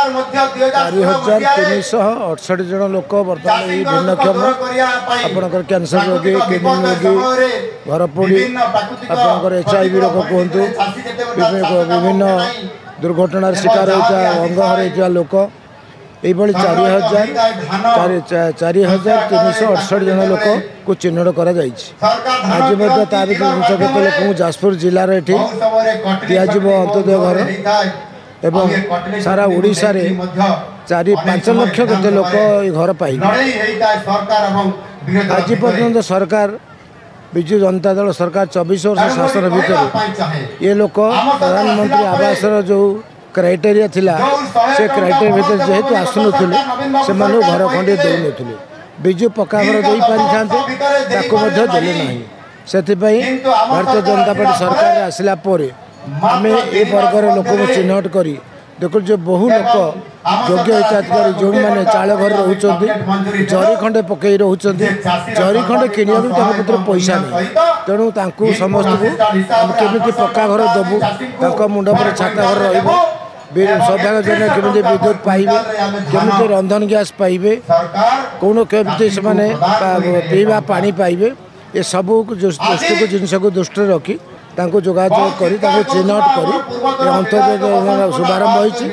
4,368 जन लोक बर्तमान भिन्नक्षम आपणकर कैंसर रोगी किडनी रोगी घरपोड़ी आपणकर HIV रोग कहतु विभिन्न दुर्घटनार शिकार होता अंग हर लोक ये 4,368 जन लोक को चिन्हट कर आज लोक जाजपुर जिलार ये दिज्व अंत्योदय घर एवं सारा ओडिशा रे 4-5 लाख केते लोक घर पाइबे। आज पर्यंत सरकार विजु जनता दल सरकार 24 वर्ष शासन भितर ये लोक प्रधानमंत्री आवास जो क्राइटेरिया थिला से क्राइटेरिया भितर जेहेतु आसुनुथिले से मानु घर खंडे देउ नथिले विजु पक्का घर देई पारि थांते ताको मध्य देले नाही सेथिपई भारतीय जनता पार्टी सरकार आसिला परे आमे ए वर्गर लोक को चिन्हट करी देखो जो बहु लोक योग्य हिताधिकारी जो मैंने चाल घर रोचंती जरी खंडे पकई रोचंती जरी खंडे किनिया पुत्र पैसा नहीं तेणु तांकु समस्त को केमिति पक्का घर दबु तांको मुंड पर छाता घर रहिबो सौभाग्य योजना केमिति विद्युत पाइबे केमिति रंधन गैस पाइबे कोनो केमिति से माने पीवा पानी पाइबे ये सब दृष्टि को जिनस को दृष्टि रखी तांको जोगाजोग करी चिन्हट करी अंतर्गत शुभारंभ होती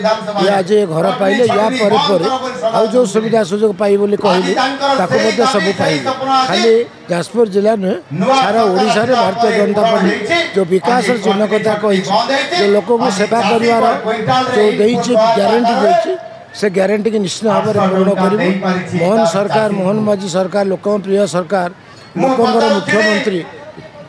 आज घर पाइले या परे परे आउ जो सुविधा सुजोग पाई बोली कहली ताको मध्य सब पाइबे खाली जाजपुर जिला नुहे सारा ओडिशा रे भारतीय जनता पार्टी जो विकास चिन्ह कथा कही जो लोक को सेवा करार जो ग्यारंटी देती से ग्यारंटी की निश्चित भाव में पूर्ण कर मोहन माझी सरकार लोक प्रिय सरकार लोकंर मुख्यमंत्री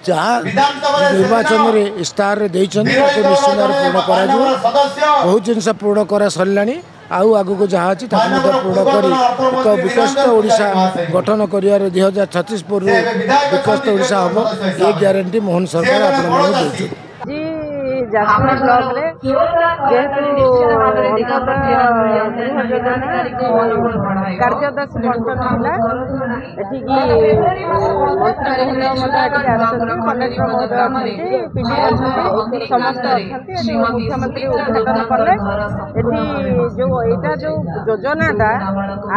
जहाँ निर्वाचन में इस्तार निश्चित पूर्ण कर बहुत जिनस पूर्ण कर सरला आउ आगु को जहाँ अच्छी पूर्ण कर एक विकसित ओडिशा गठन कर 2036 पूर्व विकसित ओडिशा हम ये ग्यारंटी मोहन सरकार आपण जाजपुर ब्लॉक रे जेहेतु कार्यदर्शी बंटन है एठिकी कलेक्टर महोदय पीडी समस्त अच्छा मुख्यमंत्री उद्घाटन कले जो यहाँ जो योजनाटा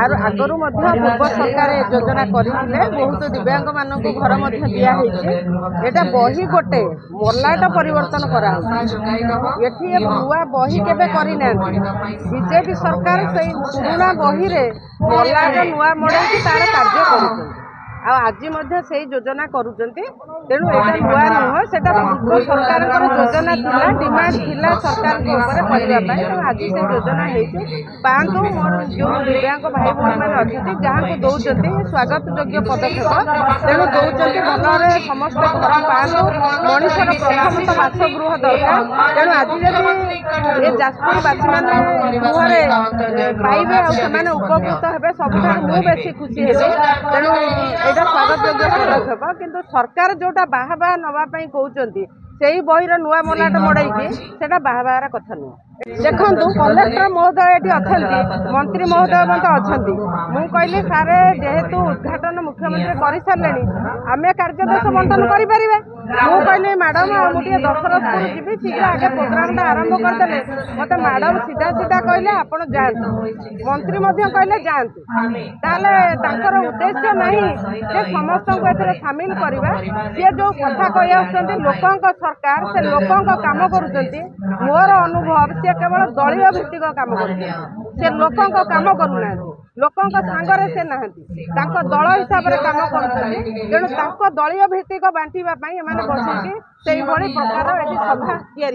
आर आगरू पूर्व सरकार योजना करते बहुत दिव्यांग मानक घर दिखाई बही गोटे मल्लाट परिवर्तन करा ये नुआ बही केबे करना बीजेपी सरकार से पुराना बही रे मल्लाट नुआ मड़े तार कार्य कर आज से योजना करुँच तेणु यहाँ नुआ नुह से पूर्व सरकार योजना थिला डिमांड थिला सरकार करने आज से योजना पाँचु मोर जो दिव्यांग भाई भाई मैंने अच्छा जहाँ को दौरान स्वागत योग्य पदक्षेप तेणु दौरान भलरे समस्त घर पाँचु मनुष्यर प्रथम तो बासगृह दरकार तेणु आज जब ये जाजपुरवासी मैंने गृहरे पाइबे आने उपकृत हे सब मुझे खुशी है तेणु यहाँ स्वागत योग्य पदक्षेप किंतु सरकार जोटा बाहा बाहा नवाई कहते से बहीर नुआ मलाट मड़ाई से बाहाबार कथा नुह देखु कलेक्टर महोदय ये अच्छा मंत्री महोदय अच्छा मुझे कहली सारे जेहेतु उद्घाटन मुख्यमंत्री कर सारे आम कार्यदर्श बंटन करें मुझे कहली मैडम मुझे दशरथपुर जी शीघ्र आगे प्रोग्राम आरंभ करदे मत मैडम सीधा सीधा कहले आपण जातु मंत्री कहले जातु तार उद्देश्य नहीं जे समस्त को सामिल करवा सी जो कथा कही लोक सरकार से लोक काम करुँच मोर अनुभव सी केवल दलीय भित्तिक काम कर लोक काम करूना लोक सांगरे से ना दल हिसाब से काम कर तेणु दलीय भित्तिक बांटापी बस प्रकार सभा या